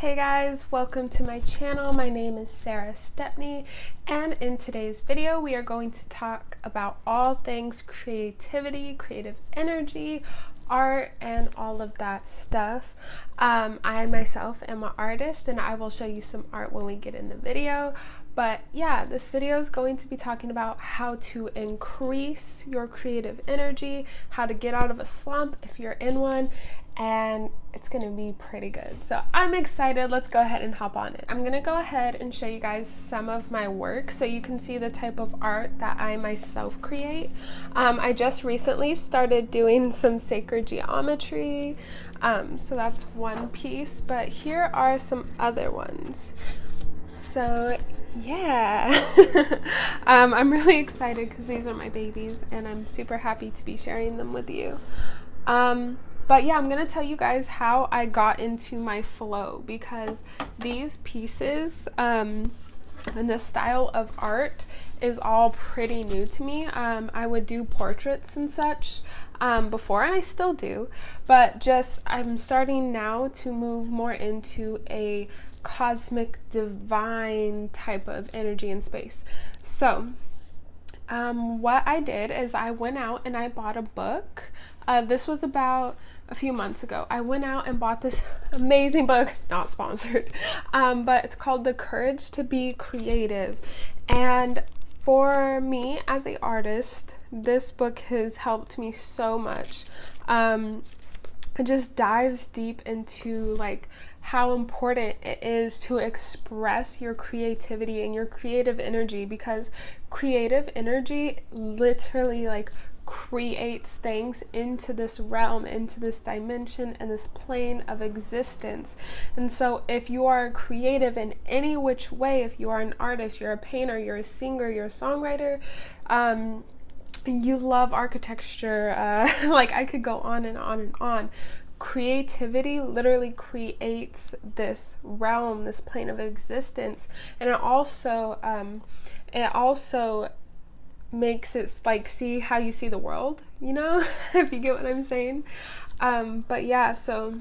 Hey guys, welcome to my channel. My name is Stepney, and in today's video we are going to talk about all things creativity, creative energy, art, and all of that stuff. I myself am an artist and I will show you some art when we get in the video. But yeah, this video is going to be talking about how to increase your creative energy, how to get out of a slump if you're in one, and it's gonna be pretty good. So I'm excited. Let's go ahead and hop on it. I'm gonna go ahead and show you guys some of my work so you can see the type of art that I myself create. I just recently started doing some sacred geometry, so that's one piece, but here are some other ones. So yeah, I'm really excited because these are my babies and I'm super happy to be sharing them with you. But yeah, I'm gonna tell you guys how I got into my flow, because these pieces and this style of art is all pretty new to me. I would do portraits and such before, and I still do, but just I'm starting now to move more into a cosmic divine type of energy and space. So what I did is I went out and I bought a book. This was about a few months ago. I went out and bought this amazing book, not sponsored, but it's called The Courage to Be Creative. And for me as an artist, this book has helped me so much. It just dives deep into like how important it is to express your creativity and your creative energy, because creative energy literally like creates things into this realm, into this dimension, and this plane of existence. And so if you are creative in any which way, if you are an artist, you're a painter, you're a singer, you're a songwriter, you love architecture, like I could go on and on and on. Creativity literally creates this realm, this plane of existence, and it also makes it like see how you see the world, you know, if you get what I'm saying. But yeah, so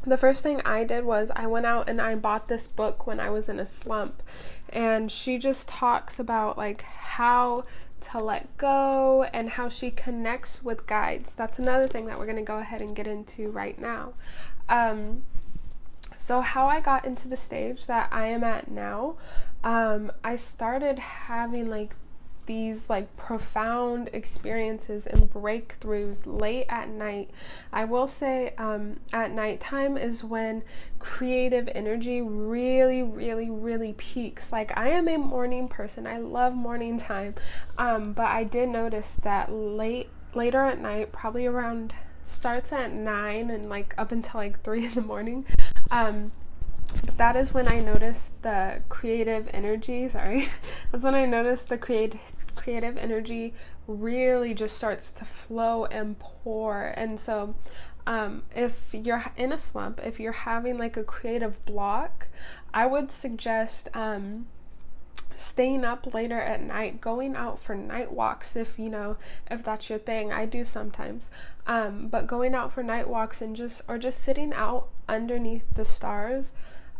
the first thing I did was I went out and I bought this book when I was in a slump, and she just talks about like how to let go and how she connects with guides. That's another thing that we're going to go ahead and get into right now. So how I got into the stage that I am at now, I started having like these like profound experiences and breakthroughs late at night. I will say at nighttime is when creative energy really peaks. Like I am a morning person. I love morning time. But I did notice that later at night, probably around starts at 9 and like up until like 3 in the morning. That is when I noticed the creative energy, that's when I noticed the creative energy really just starts to flow and pour. And so if you're in a slump, if you're having like a creative block, I would suggest staying up later at night, going out for night walks if that's your thing. I do sometimes, but going out for night walks and just sitting out underneath the stars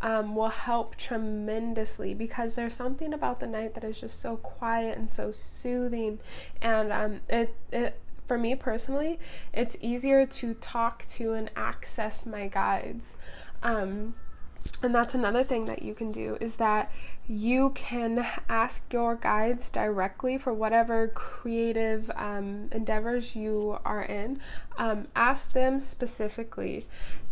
will help tremendously, because there's something about the night that is just so quiet and so soothing. And it for me personally, it's easier to talk to and access my guides. And that's another thing that you can do, is that you can ask your guides directly for whatever creative endeavors you are in. Ask them specifically.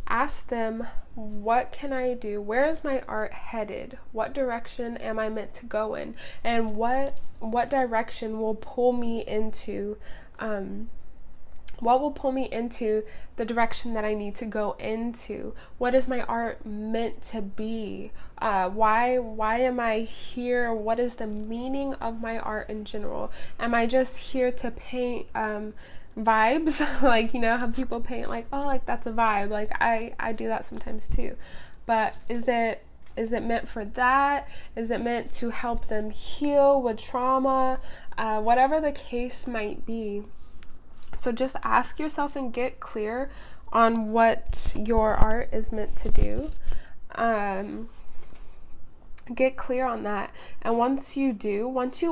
Ask them, what can I do? Where is my art headed? What direction am I meant to go in? And what direction will pull me into the direction that I need to go into? What is my art meant to be? Why am I here? What is the meaning of my art in general? Am I just here to paint vibes? Like, how people paint like, oh, like that's a vibe. Like I do that sometimes too. But is it meant for that? Is it meant to help them heal with trauma? Whatever the case might be. So just ask yourself and get clear on what your art is meant to do. Get clear on that. And once you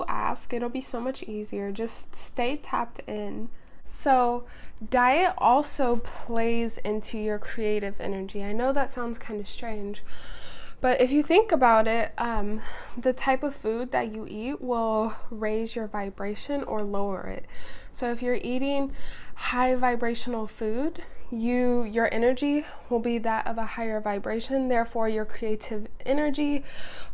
ask, it'll be so much easier. Just stay tapped in. So diet also plays into your creative energy. I know that sounds kind of strange, but if you think about it, the type of food that you eat will raise your vibration or lower it. So if you're eating high vibrational food, your energy will be that of a higher vibration. Therefore, your creative energy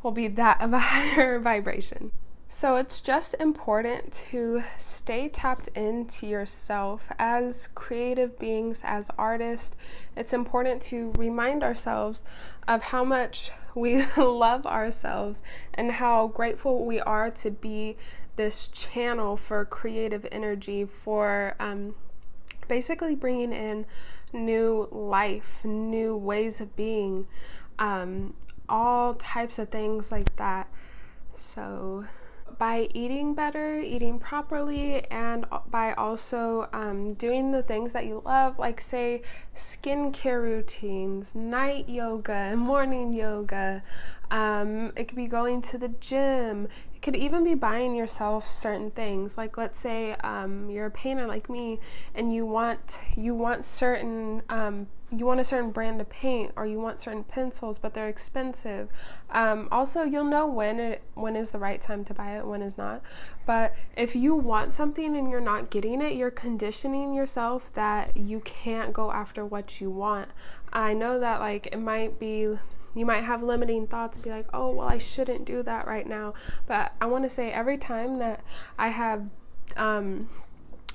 will be that of a higher vibration. So it's just important to stay tapped into yourself as creative beings, as artists. It's important to remind ourselves of how much we love ourselves and how grateful we are to be this channel for creative energy, for basically bringing in new life, new ways of being, all types of things like that. So by eating better, eating properly, and by also doing the things that you love, like say skincare routines, night yoga, morning yoga, it could be going to the gym. It could even be buying yourself certain things. Like let's say you're a painter like me, and you want certain you want a certain brand of paint, or you want certain pencils, but they're expensive. Also, you'll know when is the right time to buy it, when is not. But if you want something and you're not getting it, you're conditioning yourself that you can't go after what you want. I know that like it might be, you might have limiting thoughts and be like, oh, well, I shouldn't do that right now. But I want to say every time that I have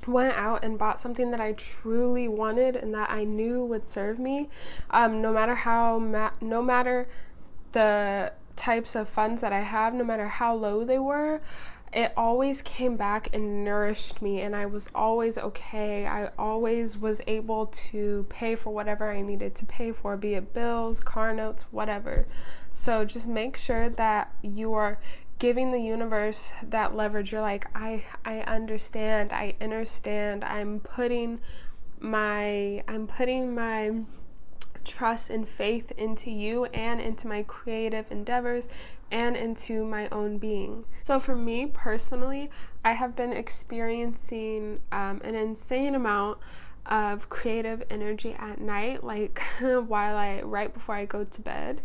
went out and bought something that I truly wanted and that I knew would serve me, no matter the types of funds that I have, no matter how low they were, it always came back and nourished me, and I was always okay. I always was able to pay for whatever I needed to pay for, be it bills, car notes, whatever. So just make sure that you are giving the universe that leverage. You're like, I understand, I understand. I'm putting my trust and faith into you and into my creative endeavors and into my own being. So for me personally, I have been experiencing an insane amount of creative energy at night, like right before I go to bed.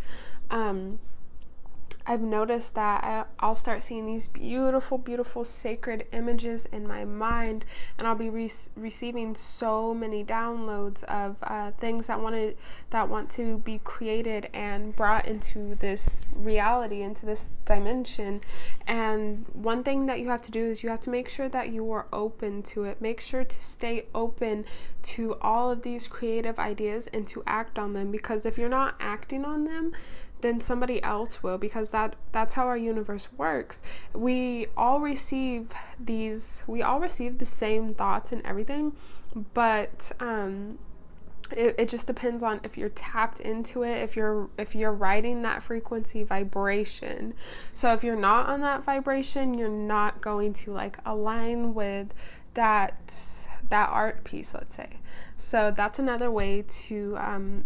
I've noticed that I'll start seeing these beautiful, beautiful sacred images in my mind, and I'll be receiving so many downloads of things that want to be created and brought into this reality, into this dimension. And one thing that you have to do is you have to make sure that you are open to it. Make sure to stay open to all of these creative ideas and to act on them, because if you're not acting on them, then somebody else will, because that's how our universe works. We all receive the same thoughts and everything, but it just depends on if you're tapped into it, if you're riding that frequency vibration. So if you're not on that vibration, you're not going to like align with that art piece, let's say. So that's another way to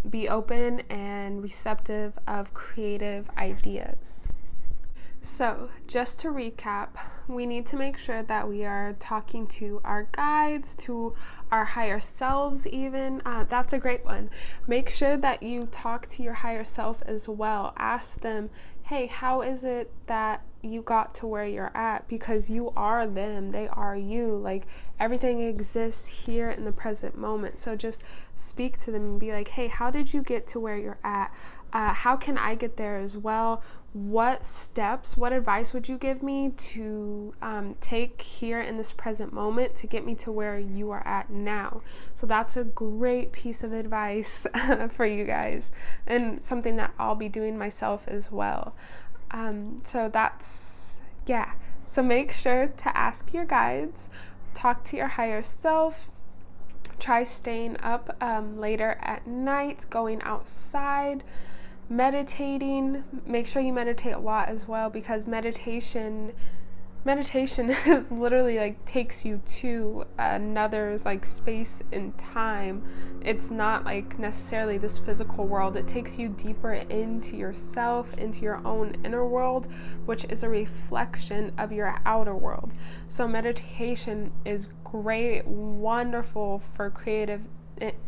be open and receptive of creative ideas. So just to recap, we need to make sure that we are talking to our guides, to our higher selves even. That's a great one. Make sure that you talk to your higher self as well. Ask them, hey, how is it that you got to where you're at? Because you are them, they are you. Like, everything exists here in the present moment. So just speak to them and be like, hey, how did you get to where you're at? How can I get there as well? What steps, what advice would you give me to take here in this present moment to get me to where you are at now? So that's a great piece of advice for you guys, and something that I'll be doing myself as well. So make sure to ask your guides, talk to your higher self, try staying up later at night, going outside, meditating. Make sure you meditate a lot as well, because meditation meditation is literally like takes you to another's like space and time. It's not like necessarily this physical world. It takes you deeper into yourself, into your own inner world, which is a reflection of your outer world. So meditation is great, wonderful for creative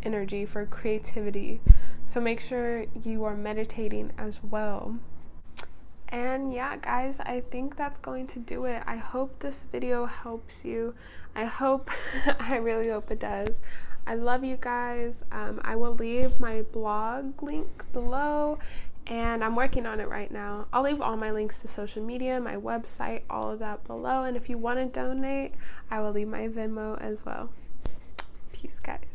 energy, for creativity. So make sure you are meditating as well. And yeah, guys, I think that's going to do it. I hope this video helps you. I really hope it does. I love you guys. I will leave my blog link below, and I'm working on it right now. I'll leave all my links to social media, my website, all of that below. And if you want to donate, I will leave my Venmo as well. Peace, guys.